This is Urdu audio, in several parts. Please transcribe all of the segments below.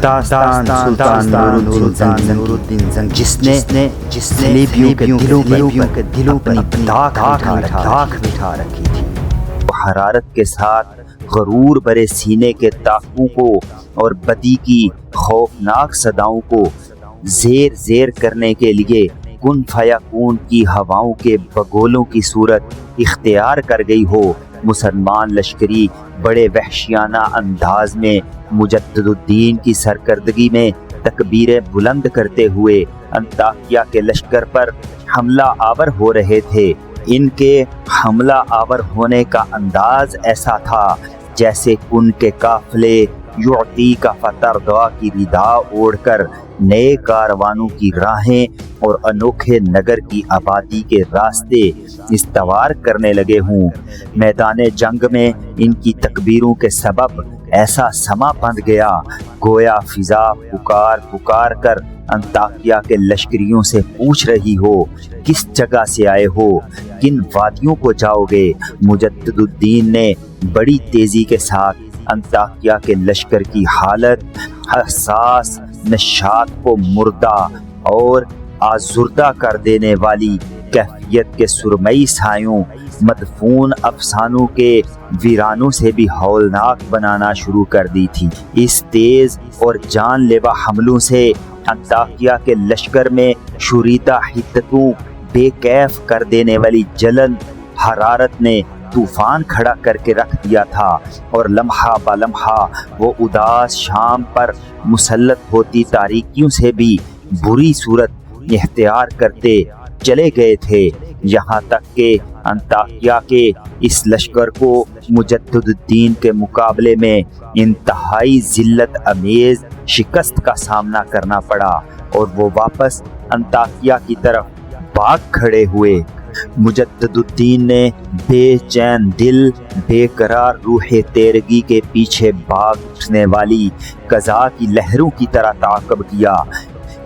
داستان سلطان نورالدین زنگی جس نے صلیبیوں کے دلوں پر اپنی داغ بٹھا رکھی تھی، وہ حرارت کے ساتھ غرور برے سینے کے تاکوں کو اور بدی کی خوفناک صداؤں کو زیر کرنے کے لیے کن فیکون کی ہواؤں کے بگولوں کی صورت اختیار کر گئی ہو۔ مسلمان لشکری بڑے وحشیانہ انداز میں مجدد الدین کی سرکردگی میں تکبیریں بلند کرتے ہوئے انطاکیہ کے لشکر پر حملہ آور ہو رہے تھے۔ ان کے حملہ آور ہونے کا انداز ایسا تھا جیسے کن کے قافلے یعطی کا فتردوا کی ردا اوڑھ کر نئے کاروانوں کی راہیں اور انوکھے نگر کی آبادی کے راستے استوار کرنے لگے ہوں۔ میدان جنگ میں ان کی تکبیروں کے سبب ایسا سما بندھ گیا گویا فضا پکار کر انطاکیہ کے لشکریوں سے پوچھ رہی ہو، کس جگہ سے آئے ہو، کن وادیوں کو جاؤ گے؟ مجدد الدین نے بڑی تیزی کے ساتھ انطاکیہ کے لشکر کی حالت حساس نشاط کو مردہ اور آزردہ کر دینے والی کیفیت کے سرمئی سایوں مدفون افسانوں کے ویرانوں سے بھی ہولناک بنانا شروع کر دی تھی۔ اس تیز اور جان لیوا حملوں سے انطاکیہ کے لشکر میں شوریدہ حدتوں بے کیف کر دینے والی جلن حرارت نے طوفان کھڑا کر کے رکھ دیا تھا، اور لمحہ بلمحہ وہ اداس شام پر مسلط ہوتی تاریکیوں سے بھی بری صورت اختیار کرتے چلے گئے تھے، یہاں تک کہ انطاکیہ کے اس لشکر کو مجدد الدین کے مقابلے میں انتہائی ذلت امیز شکست کا سامنا کرنا پڑا اور وہ واپس انطاکیہ کی طرف بھاگ کھڑے ہوئے۔ مجدد الدین نے بے چین دل بے قرار روح تیرگی کے پیچھے بھاگنے والی قضاء کی لہروں کی طرح تعاقب کیا،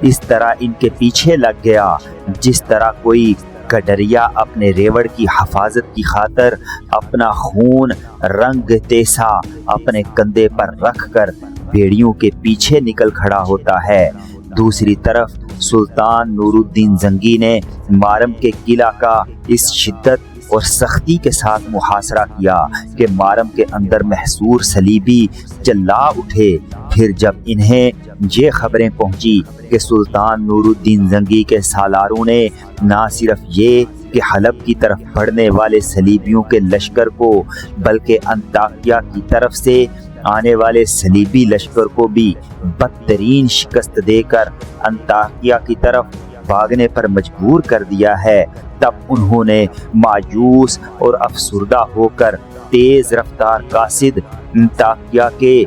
اس طرح ان کے پیچھے لگ گیا جس طرح کوئی گڈریا اپنے ریوڑ کی حفاظت کی خاطر اپنا خون رنگ تیسا اپنے کندھے پر رکھ کر بھیڑیوں کے پیچھے نکل کھڑا ہوتا ہے۔ دوسری طرف سلطان نورالدین زنگی نے مارم کے قلعہ کا اس شدت اور سختی کے ساتھ محاصرہ کیا کہ مارم کے اندر محصور صلیبی چلا اٹھے۔ پھر جب انہیں یہ خبریں پہنچی کہ سلطان نورالدین زنگی کے سالاروں نے نہ صرف یہ کہ حلب کی طرف بڑھنے والے صلیبیوں کے لشکر کو بلکہ انطاکیہ کی طرف سے آنے والے صلیبی لشکر کو بھی بدترین شکست دے کر انطاکیہ کی طرف بھاگنے پر مجبور کر دیا ہے، تب انہوں نے مایوس اور افسردہ ہو کر تیز رفتار قاصد انطاکیہ کے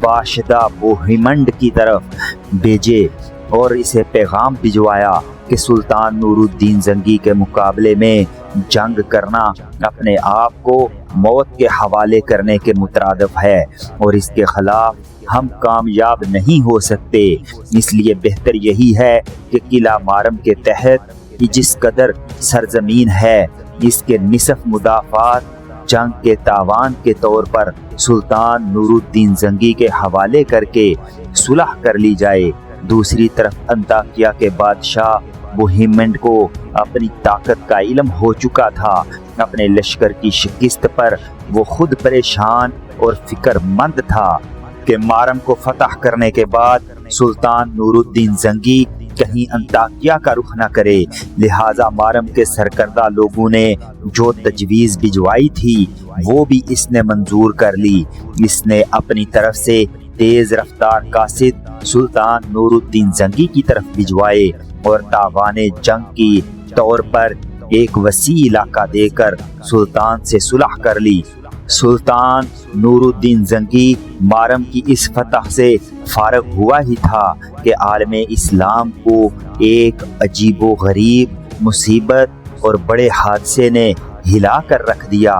باشدہ بوہیمنڈ کی طرف بھیجے اور اسے پیغام بھجوایا کہ سلطان نورالدین زنگی کے مقابلے میں جنگ کرنا اپنے آپ کو موت کے حوالے کرنے کے مترادف ہے اور اس کے خلاف ہم کامیاب نہیں ہو سکتے۔ اس لیے بہتر یہی ہے کہ قلعہ مارم کے تحت جس قدر سرزمین ہے اس کے نصف مدافعات جنگ کے تاوان کے طور پر سلطان نورالدین زنگی کے حوالے کر کے صلح کر لی جائے۔ دوسری طرف انطاکیہ کے بادشاہ بوہیمنڈ کو اپنی طاقت کا علم ہو چکا تھا۔ اپنے لشکر کی شکست پر وہ خود پریشان اور فکر مند تھا کہ مارم کو فتح کرنے کے بعد سلطان نورالدین زنگی کہیں انطاکیہ کا رخ نہ کرے، لہٰذا مارم کے سرکردہ لوگوں نے جو تجویز بھجوائی تھی وہ بھی اس نے منظور کر لی۔ اس نے اپنی طرف سے تیز رفتار قاصد سلطان نورالدین زنگی کی طرف بھجوائے اور تاوان جنگ کی طور پر ایک وسیع علاقہ دے کر سلطان سے صلح کر لی۔ سلطان نورالدین زنگی مارم کی اس فتح سے فارغ ہوا ہی تھا کہ عالم اسلام کو ایک عجیب و غریب مصیبت اور بڑے حادثے نے ہلا کر رکھ دیا۔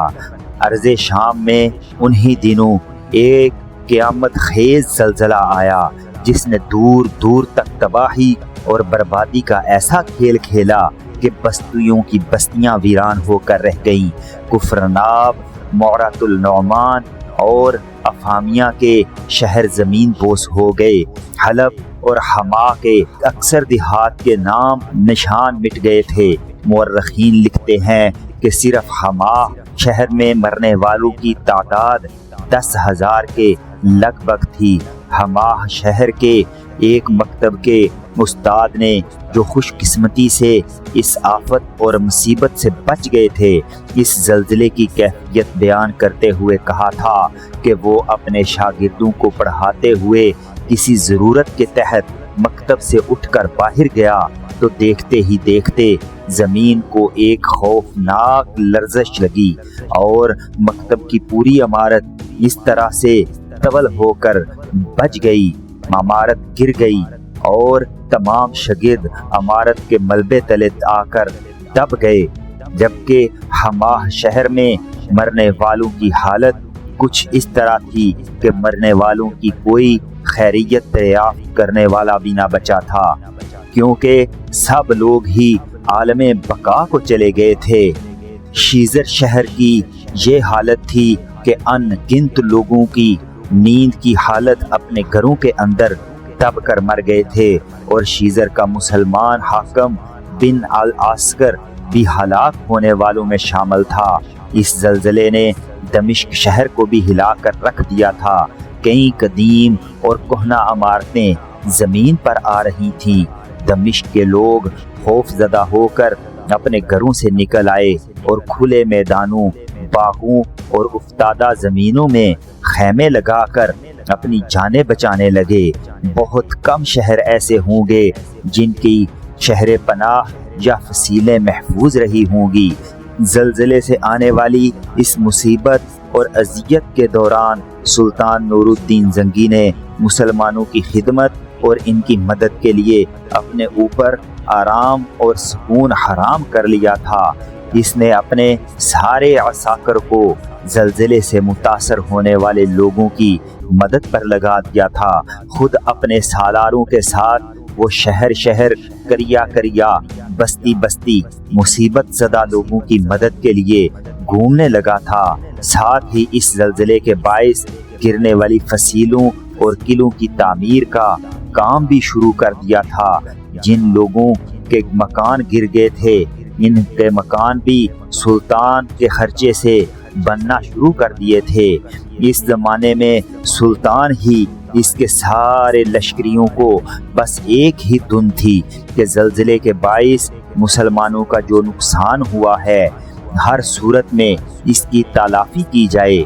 ارض شام میں انہی دنوں ایک قیامت خیز زلزلہ آیا جس نے دور دور تک تباہی اور بربادی کا ایسا کھیل کھیلا کہ بستیوں کی بستیاں ویران ہو کر رہ گئیں۔ کفرناب، معرۃ النعمان اور افامیہ کے شہر زمین بوس ہو گئے۔ حلب اور حما کے اکثر دیہات کے نام نشان مٹ گئے تھے۔ مورخین لکھتے ہیں کہ صرف حما شہر میں مرنے والوں کی تعداد 10,000 کے لگ بھگ تھی۔ حما شہر کے ایک مکتب کے استاد نے، جو خوش قسمتی سے اس آفت اور مصیبت سے بچ گئے تھے، اس زلزلے کی کیفیت بیان کرتے ہوئے کہا تھا کہ وہ اپنے شاگردوں کو پڑھاتے ہوئے کسی ضرورت کے تحت مکتب سے اٹھ کر باہر گیا تو دیکھتے ہی دیکھتے زمین کو ایک خوفناک لرزش لگی اور مکتب کی پوری عمارت اس طرح سے تبل ہو کر بچ گئی۔ عمارت گر گئی اور تمام شاگرد عمارت کے ملبے تلے آ کر دب گئے، جبکہ حما شہر میں مرنے والوں کی حالت کچھ اس طرح تھی کہ مرنے والوں کی کوئی خیریت دریافت کرنے والا بھی نہ بچا تھا، کیونکہ سب لوگ ہی عالم بقا کو چلے گئے تھے۔ شیزر شہر کی یہ حالت تھی کہ ان گنت لوگوں کی نیند کی حالت اپنے گھروں کے اندر دب کر مر گئے تھے، اور شیزر کا مسلمان حاکم بن العسکر بھی ہلاک ہونے والوں میں شامل تھا۔ اس زلزلے نے دمشق شہر کو بھی ہلا کر رکھ دیا تھا۔ کئی قدیم اور کہنہ عمارتیں زمین پر آ رہی تھیں۔ دمشق کے لوگ خوف زدہ ہو کر اپنے گھروں سے نکل آئے اور کھلے میدانوں، باغوں اور افتادہ زمینوں میں خیمے لگا کر اپنی جانیں بچانے لگے۔ بہت کم شہر ایسے ہوں گے جن کی شہر پناہ یا فصیلیں محفوظ رہی ہوں گی۔ زلزلے سے آنے والی اس مصیبت اور اذیت کے دوران سلطان نور الدین زنگی نے مسلمانوں کی خدمت اور ان کی مدد کے لیے اپنے اوپر آرام اور سکون حرام کر لیا تھا۔ اس نے اپنے سارے عساکر کو زلزلے سے متاثر ہونے والے لوگوں کی مدد پر لگا دیا تھا۔ خود اپنے سالاروں کے ساتھ وہ شہر شہر، کریا کریا، بستی بستی مصیبت زدہ لوگوں کی مدد کے لیے گھومنے لگا تھا۔ ساتھ ہی اس زلزلے کے باعث گرنے والی فصیلوں اور قلعوں کی تعمیر کا کام بھی شروع کر دیا تھا۔ جن لوگوں کے مکان گر گئے تھے، ان کے مکان بھی سلطان کے خرچے سے بننا شروع کر دیے تھے۔ اس زمانے میں سلطان ہی اس کے سارے لشکریوں کو بس ایک ہی دھن تھی کہ زلزلے کے باعث مسلمانوں کا جو نقصان ہوا ہے، ہر صورت میں اس کی تلافی کی جائے۔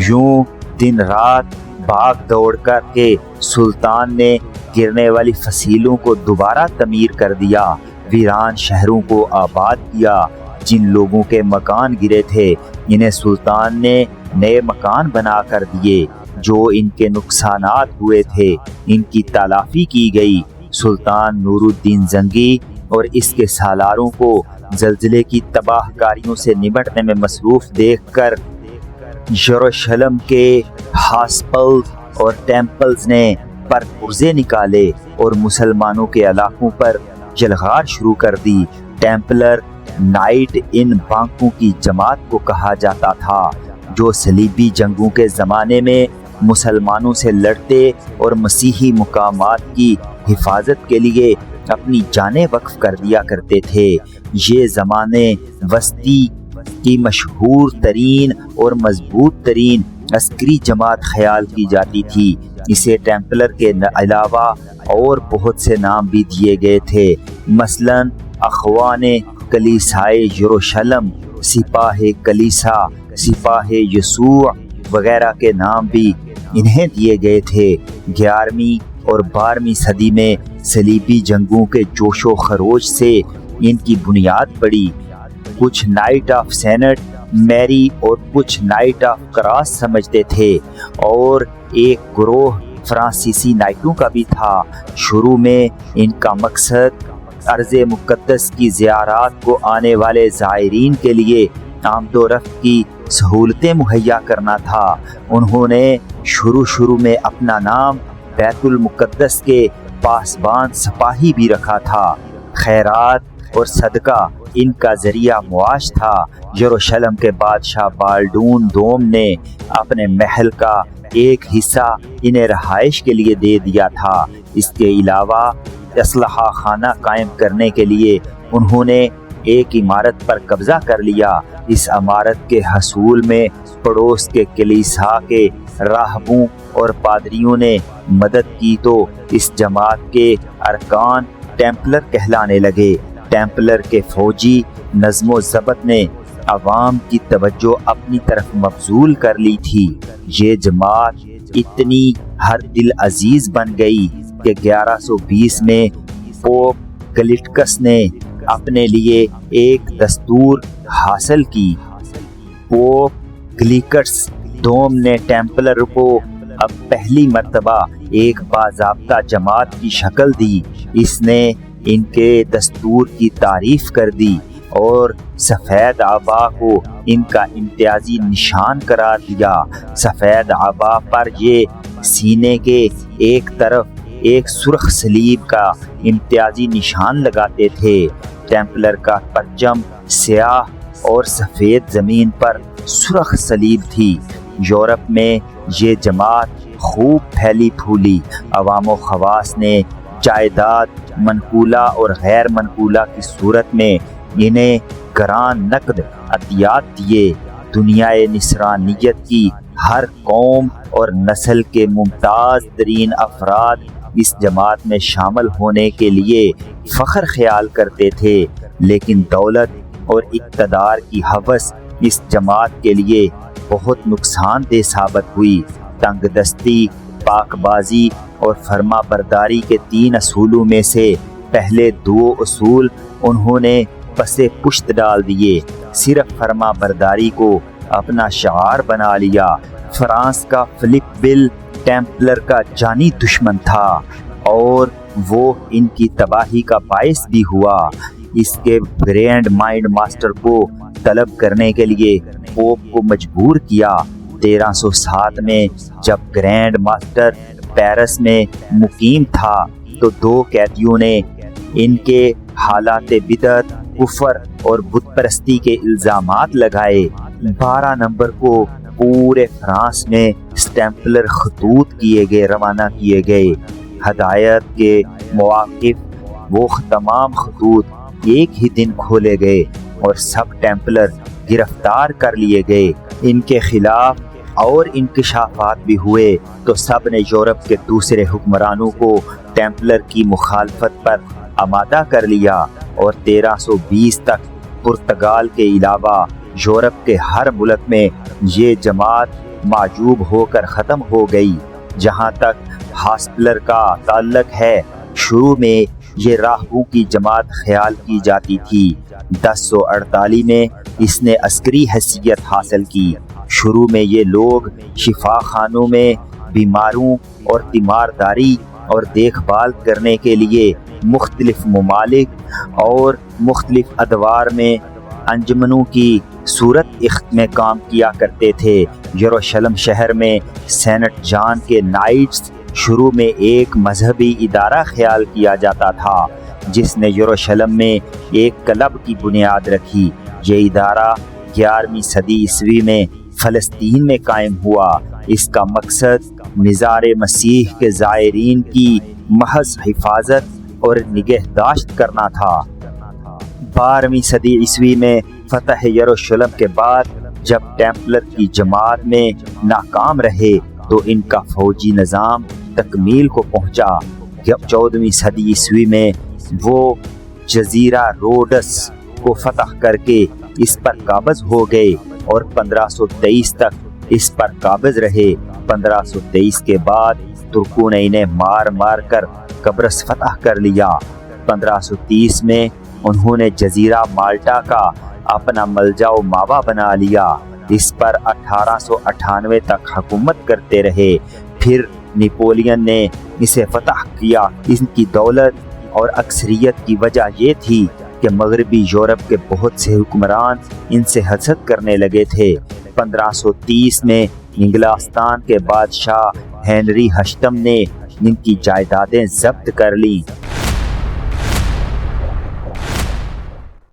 یوں دن رات بھاگ دوڑ کر کے سلطان نے گرنے والی فصیلوں کو دوبارہ تعمیر کر دیا، ویران شہروں کو آباد کیا۔ جن لوگوں کے مکان گرے تھے، انہیں سلطان نے نئے مکان بنا کر دیے۔ جو ان کے نقصانات ہوئے تھے، ان کی تلافی کی گئی۔ سلطان نور الدین زنگی اور اس کے سالاروں کو زلزلے کی تباہ کاریوں سے نمٹنے میں مصروف دیکھ کر یروشلم کے ہاسپٹلز اور ٹیمپلز نے پرزے نکالے اور مسلمانوں کے علاقوں پر جلغار شروع کر دی۔ ٹیمپلر نائٹ ان بانکوں کی جماعت کو کہا جاتا تھا، جو صلیبی جنگوں کے زمانے میں مسلمانوں سے لڑتے اور مسیحی مقامات کی حفاظت کے لیے اپنی جانیں وقف کر دیا کرتے تھے۔ یہ زمانے وسطی کی مشہور ترین اور مضبوط ترین عسکری جماعت خیال کی جاتی تھی۔ اسے ٹیمپلر کے علاوہ اور بہت سے نام بھی دیے گئے تھے، مثلاً اخوان کلیسائے یروشلم، سپاہ کلیسا، سپاہ یسوع وغیرہ کے نام بھی انہیں دیے گئے تھے۔ 11ویں اور 12ویں صدی میں صلیبی جنگوں کے جوش و خروش سے ان کی بنیاد پڑی۔ کچھ نائٹ آف سینٹ میری اور کچھ نائٹ آف کراس سمجھتے تھے، اور ایک گروہ فرانسیسی نائٹوں کا بھی تھا۔ شروع میں ان کا مقصد ارض مقدس کی زیارات کو آنے والے زائرین کے لیے آمد و رفت کی سہولتیں مہیا کرنا تھا۔ انہوں نے شروع میں اپنا نام بیت المقدس کے پاسبان سپاہی بھی رکھا تھا۔ خیرات اور صدقہ ان کا ذریعہ معاش تھا۔ یروشلم کے بادشاہ بالڈون دوم نے اپنے محل کا ایک حصہ انہیں رہائش کے لیے دے دیا تھا۔ اس کے علاوہ اسلحہ خانہ قائم کرنے کے لیے انہوں نے ایک عمارت پر قبضہ کر لیا۔ اس عمارت کے حصول میں پڑوس کے کلیسا کے راہبوں اور پادریوں نے مدد کی تو اس جماعت کے ارکان ٹیمپلر کہلانے لگے۔ ٹیمپلر کے فوجی نظم و ضبط نے عوام کی توجہ اپنی طرف مبذول کر لی تھی۔ یہ جماعت اتنی ہر دل عزیز بن گئی کہ 1120 میں پوپ کلٹکس نے اپنے لیے ایک دستور حاصل کی۔ پوپ کلٹکس دوم نے ٹیمپلر کو اب پہلی مرتبہ ایک باضابطہ جماعت کی شکل دی۔ اس نے ان کے دستور کی تعریف کر دی اور سفید آبا کو ان کا امتیازی نشان قرار دیا۔ سفید آبا پر یہ سینے کے ایک طرف ایک سرخ صلیب کا امتیازی نشان لگاتے تھے۔ ٹیمپلر کا پرچم سیاہ اور سفید زمین پر سرخ صلیب تھی۔ یورپ میں یہ جماعت خوب پھیلی پھولی۔ عوام و خواص نے جائیداد منقولہ اور غیر منقولہ کی صورت میں انہیں گران نقد عطیات دیے۔ دنیائے نصرانیت کی ہر قوم اور نسل کے ممتاز ترین افراد اس جماعت میں شامل ہونے کے لیے فخر خیال کرتے تھے، لیکن دولت اور اقتدار کی ہوس اس جماعت کے لیے بہت نقصان دہ ثابت ہوئی۔ تنگ دستی، پاک بازی اور فرما برداری کے 3 اصولوں میں سے پہلے 2 اصول انہوں نے پسے پشت ڈال دیے۔ صرف فرما برداری کو اپنا شعار بنا لیا۔ فرانس کا فلپ بل ٹیمپلر کا جانی دشمن تھا اور وہ ان کی تباہی کا باعث بھی ہوا۔ اس کے گرینڈ مائنڈ ماسٹر کو طلب کرنے کے لیے پوپ کو مجبور کیا۔ 1307 میں جب گرینڈ ماسٹر پیرس میں مقیم تھا تو 2 قیدیوں نے ان کے حالات بدعت، کفر اور بت پرستی کے الزامات لگائے۔ 12 نومبر کو پورے فرانس میں سٹیمپلر خطوط روانہ کیے گئے۔ ہدایت کے مواقف وہ تمام خطوط ایک ہی دن کھولے گئے اور سب ٹیمپلر گرفتار کر لیے گئے۔ ان کے خلاف اور انکشافات بھی ہوئے تو سب نے یورپ کے دوسرے حکمرانوں کو ٹیمپلر کی مخالفت پر آمادہ کر لیا اور 1320 تک پرتگال کے علاوہ یورپ کے ہر ملک میں یہ جماعت معجوب ہو کر ختم ہو گئی۔ جہاں تک ہاسپلر کا تعلق ہے، شروع میں یہ راہبوں کی جماعت خیال کی جاتی تھی۔ 1048 میں اس نے عسکری حیثیت حاصل کی۔ شروع میں یہ لوگ شفا خانوں میں بیماروں اور تیمارداری اور دیکھ بھال کرنے کے لیے مختلف ممالک اور مختلف ادوار میں انجمنوں کی صورت میں کام کیا کرتے تھے۔ یروشلم شہر میں سینٹ جان کے نائٹس شروع میں ایک مذہبی ادارہ خیال کیا جاتا تھا جس نے یروشلم میں ایک کلب کی بنیاد رکھی۔ یہ ادارہ 11ویں صدی عیسوی میں فلسطین میں قائم ہوا۔ اس کا مقصد مزار مسیح کے زائرین کی محض حفاظت اور نگہداشت کرنا تھا۔ 12ویں صدی عیسوی میں فتح یروشلم کے بعد جب ٹیمپلر کی جماعت میں ناکام رہے تو ان کا فوجی نظام تکمیل کو پہنچا۔ 14ویں صدی عیسوی میں وہ جزیرہ روڈس کو فتح کر کے اس پر قابض ہو گئے اور 1523 تک اس پر قابض رہے۔ 1523 کے بعد ترکوں نے انہیں مار مار کر قبرص فتح کر لیا۔ 1530 میں انہوں نے جزیرہ مالٹا کا اپنا ملجا و ماوا بنا لیا۔ اس پر 1898 تک حکومت کرتے رہے۔ پھر نیپولین نے اسے فتح کیا۔ ان کی دولت اور اکثریت کی وجہ یہ تھی کہ مغربی یورپ کے بہت سے حکمران ان سے حسد کرنے لگے تھے۔ 1530 میں انگلستان کے بادشاہ ہنری ہشتم نے ان کی جائیدادیں ضبط کر لیں